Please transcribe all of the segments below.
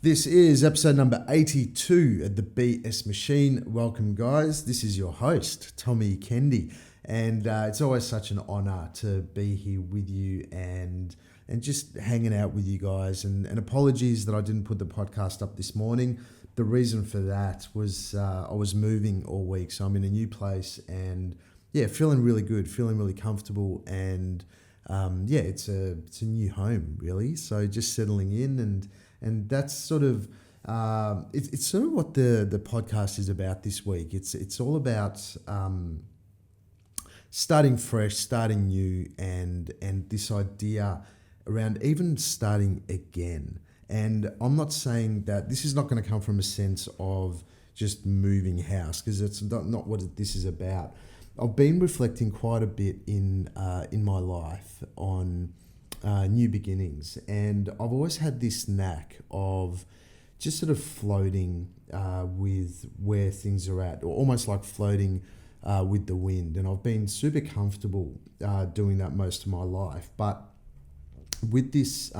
This is episode number 82 at the BS Machine. Welcome, guys. This is your host, Tommy Kendi, and it's always such an honour to be here with you and just hanging out with you guys. And apologies that I didn't put the podcast up this morning. The reason for that was I was moving all week, so I'm in a new place and feeling really good, feeling really comfortable, and it's a new home really. So just settling in and that's sort of it's sort of what the podcast is about this week. It's all about starting fresh, starting new, and this idea around even starting again. And I'm not saying that this is not going to come from a sense of just moving house, because it's not what this is about. I've been reflecting quite a bit in my life on new beginnings, and I've always had this knack of just sort of floating with where things are at, or almost like floating with the wind. And I've been super comfortable doing that most of my life, but with this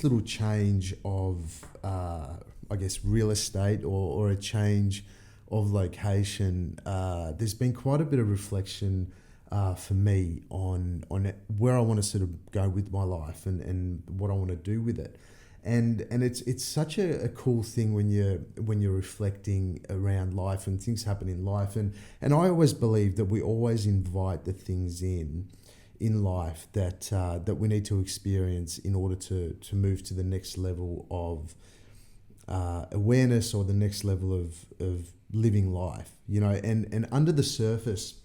little change of I guess real estate or a change of location, there's been quite a bit of reflection for me on where I want to sort of go with my life and what I want to do with it. And it's such a cool thing when you're reflecting around life and things happen in life. And I always believe that we always invite the things in life that we need to experience in order to move to the next level of awareness, or the next level of living life, and under the surface,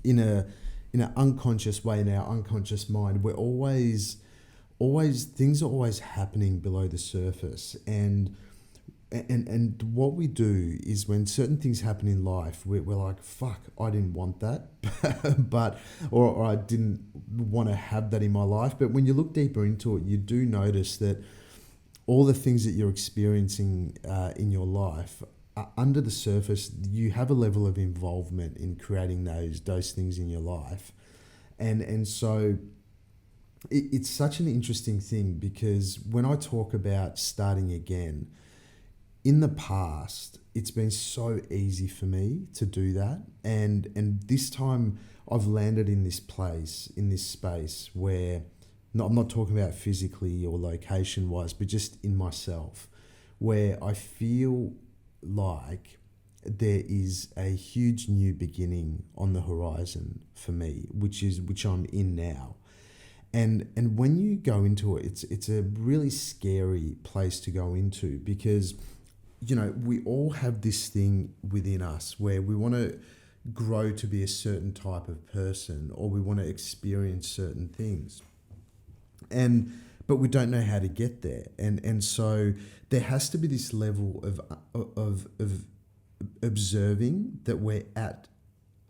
in an unconscious way, in our unconscious mind, we're always things are always happening below the surface. And what we do is, when certain things happen in life, we're like, fuck, I didn't want that, or I didn't want to have that in my life. But when you look deeper into it, you do notice that all the things that you're experiencing in your life, under the surface, you have a level of involvement in creating those things in your life. And so it's such an interesting thing, because when I talk about starting again, in the past, it's been so easy for me to do that. And this time I've landed in this place, in this space where, I'm not talking about physically or location wise, but just in myself, where I feel like there is a huge new beginning on the horizon for me, which I'm in now. And when you go into it, it's a really scary place to go into, because we all have this thing within us where we want to grow to be a certain type of person, or we want to experience certain things, but we don't know how to get there. And so there has to be this level of observing that we're at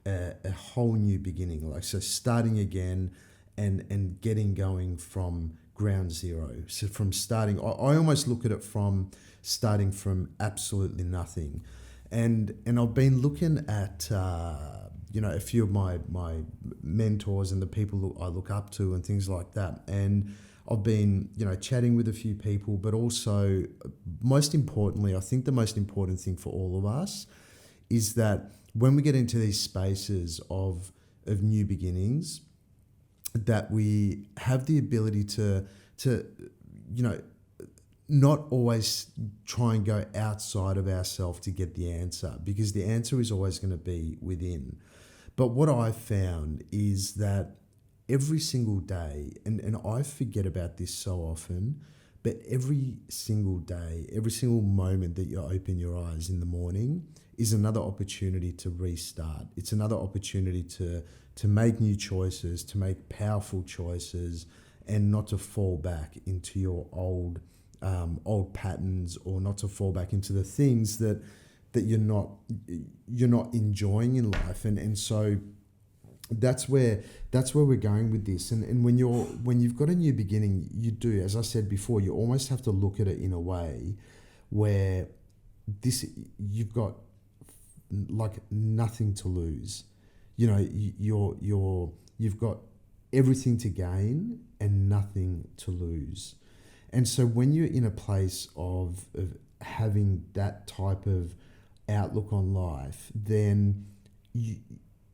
a whole new beginning, like, so starting again and getting going from ground zero. So from starting, I almost look at it from starting from absolutely nothing. And I've been looking at a few of my mentors and the people I look up to and things like that. And I've been, chatting with a few people, but also, most importantly, I think the most important thing for all of us is that when we get into these spaces of new beginnings, that we have the ability to not always try and go outside of ourselves to get the answer, because the answer is always going to be within. But what I've found is that every single day, and I forget about this so often, but every single day, every single moment that you open your eyes in the morning is another opportunity to restart. It's another opportunity to make new choices, to make powerful choices, and not to fall back into your old patterns, or not to fall back into the things that you're not enjoying in life. And so that's where we're going with this. And when you've got a new beginning, you do, as I said before, you almost have to look at it in a way where you've got like nothing to lose. You've got everything to gain and nothing to lose. And so when you're in a place of having that type of outlook on life, then you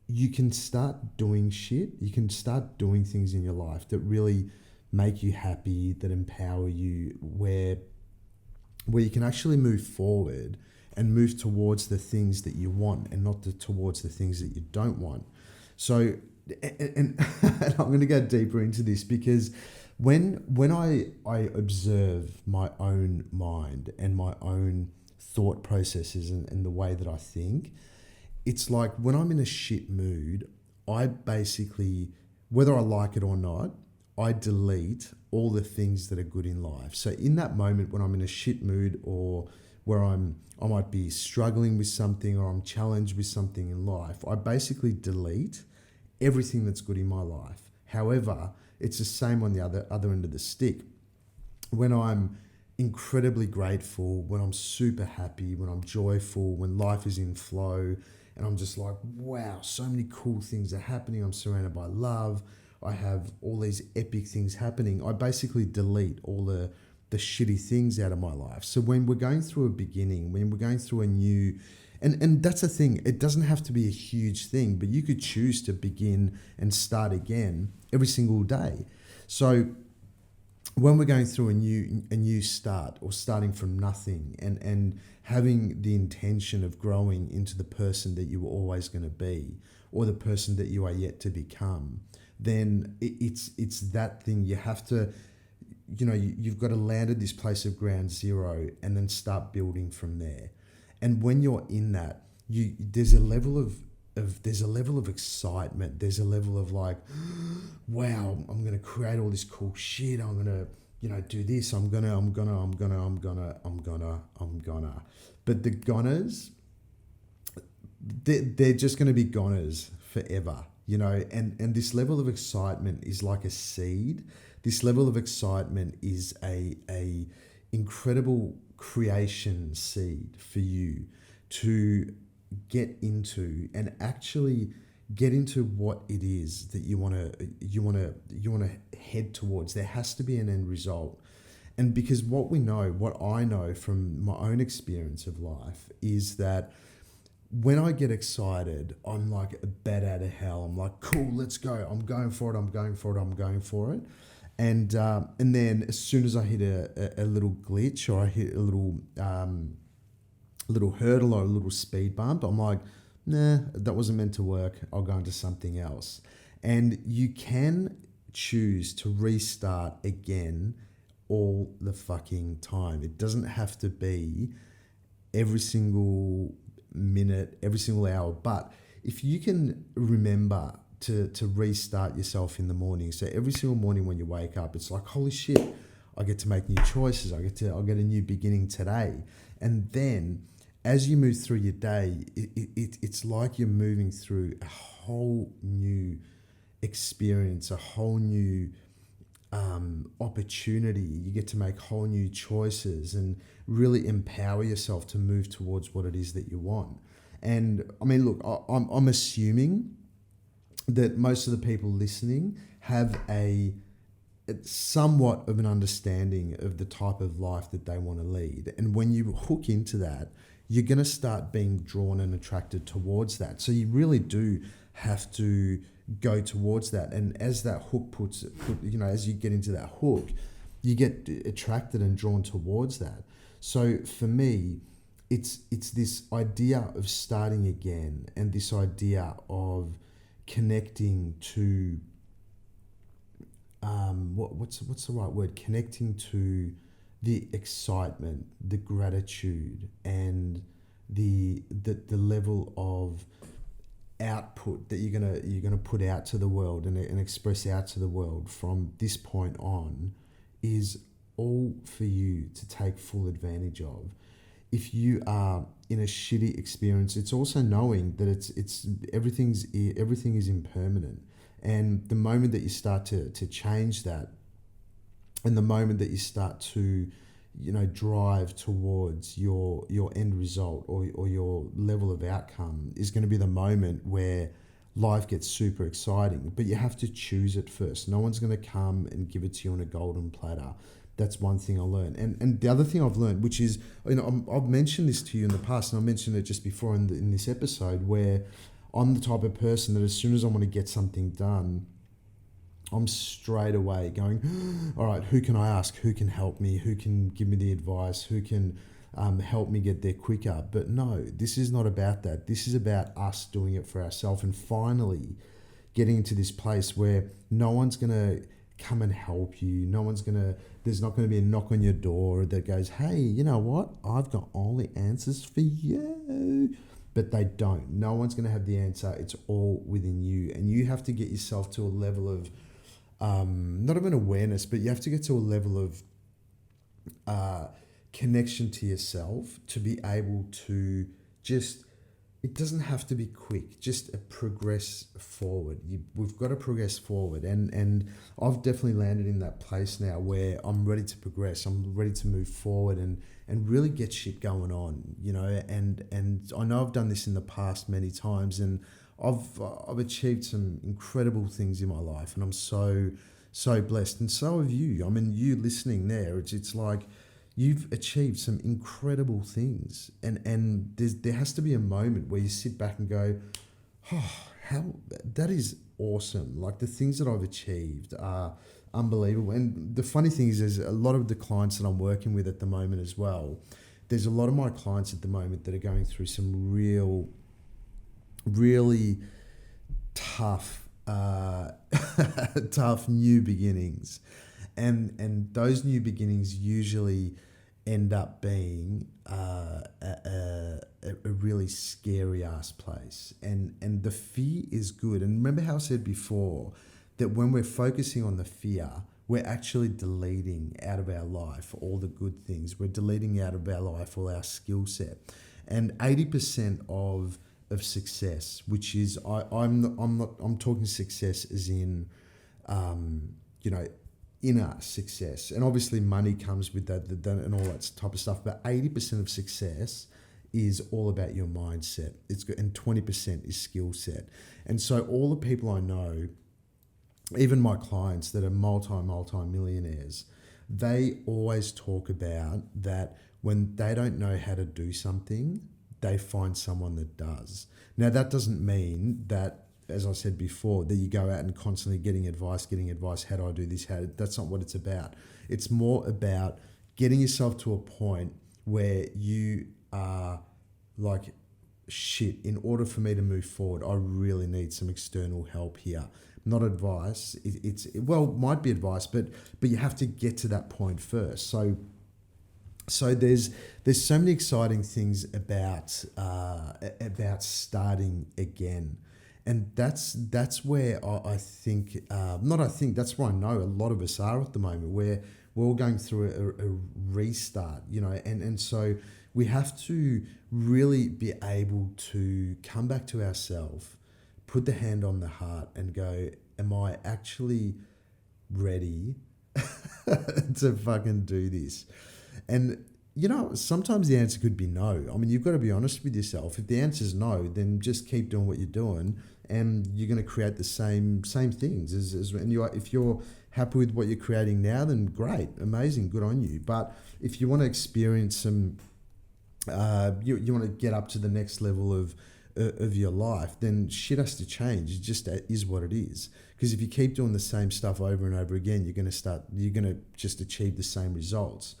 you can start doing shit. You can start doing things in your life that really make you happy, that empower you, where you can actually move forward and move towards the things that you want and not towards the things that you don't want. So, and I'm going to go deeper into this because when I observe my own mind and my own thought processes and the way that I think, it's like when I'm in a shit mood, I basically, whether I like it or not, I delete all the things that are good in life. So in that moment when I'm in a shit mood or where I might be struggling with something or I'm challenged with something in life, I basically delete everything that's good in my life. However, it's the same on the other end of the stick. When I'm incredibly grateful, when I'm super happy, when I'm joyful, when life is in flow, and I'm just like, wow, so many cool things are happening. I'm surrounded by love. I have all these epic things happening. I basically delete all the shitty things out of my life. So when we're going through a beginning, when we're going through a new, and that's the thing, it doesn't have to be a huge thing, but you could choose to begin and start again every single day. So when we're going through a new start or starting from nothing and having the intention of growing into the person that you were always going to be or the person that you are yet to become, then it's that thing. You have to, you've got to land at this place of ground zero and then start building from there. And when you're in that, there's a level of excitement. There's a level of like, wow, I'm going to create all this cool shit. I'm going to, do this. I'm gonna. But the goners, they're just going to be goners forever, and this level of excitement is like a seed. This level of excitement is a incredible creation seed for you to get into and actually get into what it is that you want to head towards. There has to be an end result. And because what I know from my own experience of life is that when I get excited, I'm like a bat out of hell. I'm like, cool, let's go. I'm going for it. I'm going for it. I'm going for it. And then as soon as I hit a little glitch or I hit a little hurdle or a little speed bump, I'm like, nah, that wasn't meant to work. I'll go into something else. And you can choose to restart again all the fucking time. It doesn't have to be every single minute, every single hour. But if you can remember to restart yourself in the morning. So every single morning when you wake up, it's like, holy shit, I get to make new choices. I'll get a new beginning today. And then as you move through your day, it's like you're moving through a whole new experience, a whole new opportunity. You get to make whole new choices and really empower yourself to move towards what it is that you want. And I mean, look, I'm assuming that most of the people listening have somewhat of an understanding of the type of life that they want to lead. And when you hook into that, you're going to start being drawn and attracted towards that. So you really do have to go towards that. And as that hook as you get into that hook, you get attracted and drawn towards that. So for me, it's this idea of starting again and this idea of connecting to what's the right word? Connecting to the excitement, the gratitude, and the level of output that you're gonna put out to the world and express out to the world from this point on is all for you to take full advantage of. If you are in a shitty experience, it's also knowing that it's everything is impermanent. And the moment that you start to change that, and the moment that you start to, drive towards your end result or your level of outcome is going to be the moment where life gets super exciting. But you have to choose it first. No one's going to come and give it to you on a golden platter. That's one thing I learned. And the other thing I've learned, which is, I've mentioned this to you in the past, and I mentioned it just before in this episode, where I'm the type of person that as soon as I want to get something done, I'm straight away going, all right, who can I ask? Who can help me? Who can give me the advice? Who can help me get there quicker? But no, this is not about that. This is about us doing it for ourselves and finally getting into this place where no one's going to come and help you. There's not going to be a knock on your door that goes, hey, you know what? I've got all the answers for you. But they don't. No one's going to have the answer. It's all within you. And you have to get yourself to a level of, not even awareness, but you have to get to a level of connection to yourself to be able to just, it doesn't have to be quick, just progress forward. We've got to progress forward. And I've definitely landed in that place now where I'm ready to progress. I'm ready to move forward and really get shit going on, and I know I've done this in the past many times, and I've achieved some incredible things in my life, and I'm so blessed, and so have you. I mean, you listening there, it's like you've achieved some incredible things, and there has to be a moment where you sit back and go, oh, how that is awesome. Like, the things that I've achieved are unbelievable. And the funny thing is, there's a lot of the clients that I'm working with at the moment as well. There's a lot of my clients at the moment that are going through some really tough, tough new beginnings, and those new beginnings usually end up being a really scary ass place, and the fear is good. And remember how I said before that when we're focusing on the fear, we're actually deleting out of our life all the good things. We're deleting out of our life all our skill set. And 80% of success, which is I'm talking success as in inner success, and obviously money comes with that and all that type of stuff. But 80% of success is all about your mindset. And 20% is skill set. And so all the people I know, even my clients that are multi-millionaires, they always talk about that when they don't know how to do something, they find someone that does. Now, that doesn't mean that, as I said before, that you go out and constantly getting advice, how do I do this? That's not what it's about. It's more about getting yourself to a point where you are like, shit, in order for me to move forward, I really need some external help here. Not advice. It might be advice, but you have to get to that point first. So there's so many exciting things about starting again, and that's where I think that's where I know a lot of us are at the moment, where we're all going through a restart, and so we have to really be able to come back to ourselves, put the hand on the heart and go, am I actually ready to fucking do this? And, sometimes the answer could be no. I mean, you've got to be honest with yourself. If the answer is no, then just keep doing what you're doing, and you're going to create the same things. If you're happy with what you're creating now, then great, amazing, good on you. But if you want to experience some, you want to get up to the next level of your life, then shit has to change. It just is what it is. Because if you keep doing the same stuff over and over again, you're going to just achieve the same results.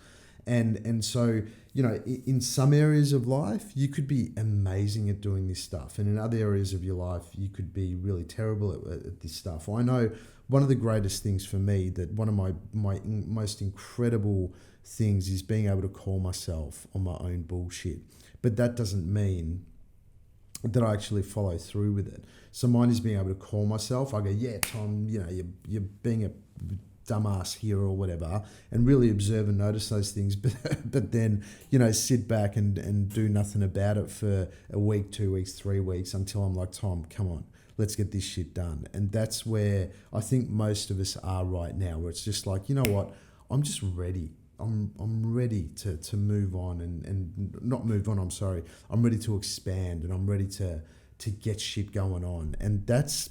And so, in some areas of life, you could be amazing at doing this stuff. And in other areas of your life, you could be really terrible at this stuff. I know one of the greatest things for me, that one of my most incredible things is being able to call myself on my own bullshit. But that doesn't mean that I actually follow through with it. So mine is being able to call myself. I go, yeah, Tom, you're being a dumbass here or whatever, and really observe and notice those things, but then, sit back and do nothing about it for a week, 2 weeks, 3 weeks, until I'm like, Tom, come on, let's get this shit done. And that's where I think most of us are right now, where it's just like, you know what, I'm just ready. I'm ready to move on and not move on, I'm sorry. I'm ready to expand, and I'm ready to get shit going on. And that's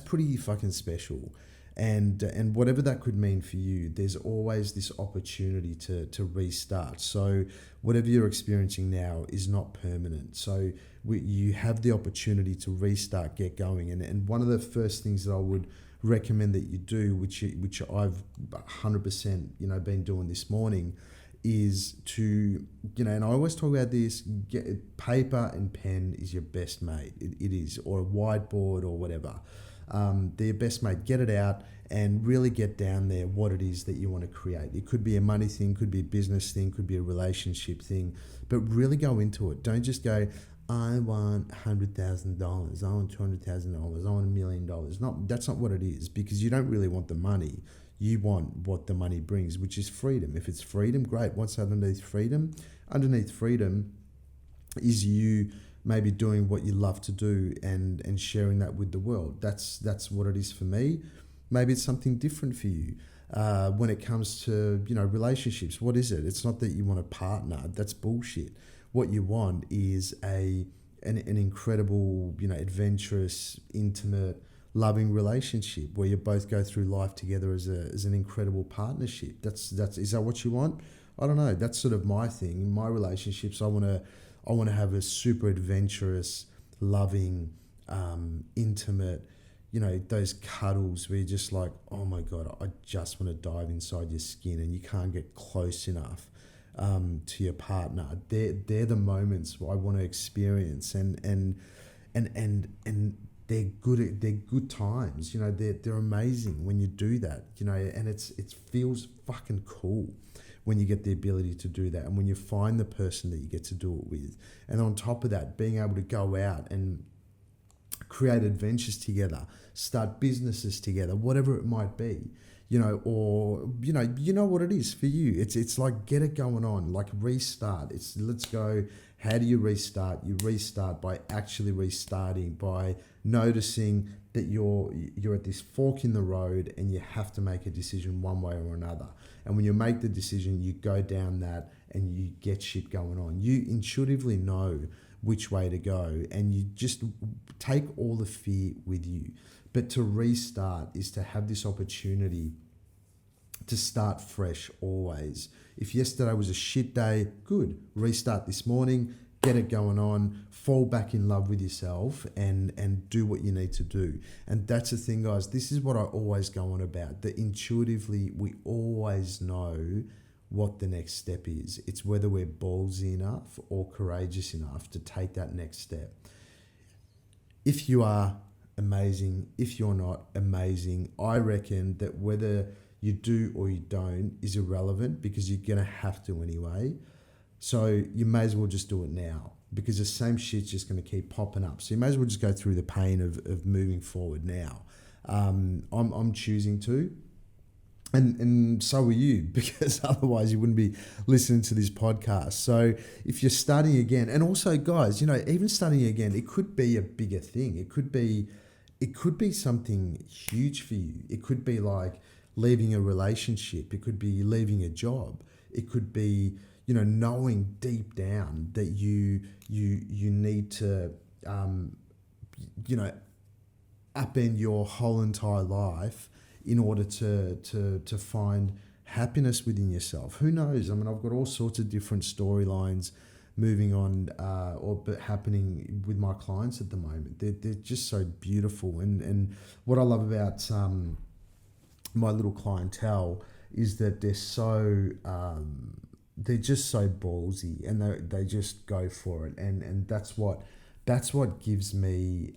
pretty fucking special. And whatever that could mean for you, there's always this opportunity to restart. So whatever you're experiencing now is not permanent. So you have the opportunity to restart, get going. And one of the first things that I would recommend that you do, which I've 100% been doing this morning, is to, and I always talk about this, get paper and pen is your best mate. It is, or a whiteboard or whatever. They're your best mate. Get it out and really get down there what it is that you want to create. It could be a money thing, could be a business thing, could be a relationship thing, but really go into it. Don't just go, I want $100,000, I want $200,000, I want $1 million. That's not what it is, because you don't really want the money. You want what the money brings, which is freedom. If it's freedom, great. What's underneath freedom? Underneath freedom is you maybe doing what you love to do and sharing that with the world. That's what it is for me. Maybe it's something different for you. When it comes to relationships, what is it? It's not that you want a partner. That's bullshit. What you want is an incredible, adventurous, intimate, loving relationship where you both go through life together as an incredible partnership. Is that what you want? I don't know. That's sort of my thing. In my relationships, I want to have a super adventurous, loving, intimate, those cuddles where you're just like, oh my God, I just want to dive inside your skin, and you can't get close enough to your partner. They're the moments I want to experience, and they're good times. They're amazing when you do that. And it feels fucking cool when you get the ability to do that, and when you find the person that you get to do it with. And on top of that, being able to go out and create adventures together, start businesses together, whatever it might be, or what it is for you. It's like, get it going on, like restart. Let's go. How do you restart? You restart by actually restarting, by noticing that you're at this fork in the road and you have to make a decision one way or another. And when you make the decision, you go down that and you get shit going on. You intuitively know which way to go, and you just take all the fear with you. But to restart is to have this opportunity to start fresh always. If yesterday was a shit day, good. Restart this morning, get it going on, fall back in love with yourself and do what you need to do. And that's the thing, guys. This is what I always go on about, that intuitively we always know what the next step is. It's whether we're ballsy enough or courageous enough to take that next step. If you are, amazing. If you're not, amazing. I reckon that whether you do or you don't is irrelevant, because you're going to have to anyway. So you may as well just do it now, because the same shit's just going to keep popping up. So you may as well just go through the pain of moving forward now. I'm choosing to. And so are you, because otherwise you wouldn't be listening to this podcast. So if you're starting again, and also guys, even starting again, it could be a bigger thing. It could be something huge for you. It could be like leaving a relationship. It could be leaving a job. It could be, knowing deep down that you need to, upend your whole entire life in order to find happiness within yourself. Who knows? I mean, I've got all sorts of different storylines moving on but happening with my clients at the moment. They're just so beautiful. And what I love about my little clientele is that they're just so ballsy, and they just go for it. And that's what gives me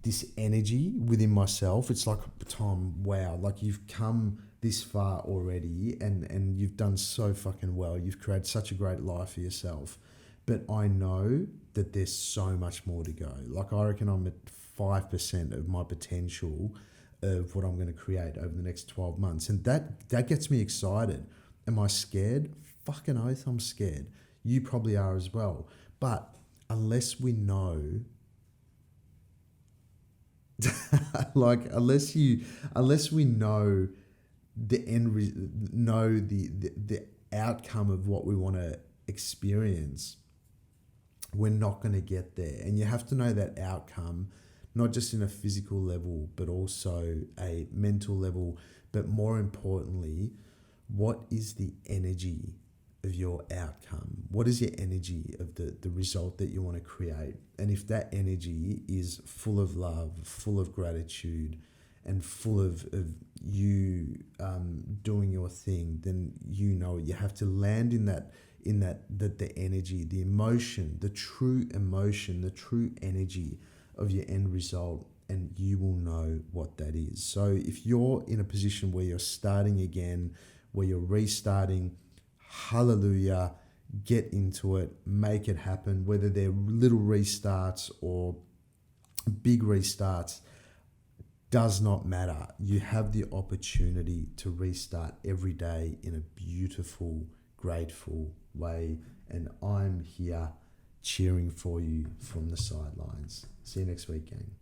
this energy within myself. It's like, Tom, wow, like you've come this far already, and you've done so fucking well. You've created such a great life for yourself. But I know that there's so much more to go. Like, I reckon I'm at 5% of my potential of what I'm going to create over the next 12 months. And that gets me excited. Am I scared? Fucking oath, I'm scared. You probably are as well. But unless we know, unless we know the outcome of what we want to experience, we're not going to get there. And you have to know that outcome, not just in a physical level, but also a mental level. But more importantly, what is the energy of your outcome? What is your energy of the result that you want to create? And if that energy is full of love, full of gratitude, and full of you doing your thing, then you know you have to land in that the energy, the emotion, the true emotion, the true energy of your end result, and you will know what that is. So if you're in a position where you're starting again, where you're restarting, hallelujah, get into it, make it happen, whether they're little restarts or big restarts, does not matter. You have the opportunity to restart every day in a beautiful, grateful way. And I'm here cheering for you from the sidelines. See you next week, gang.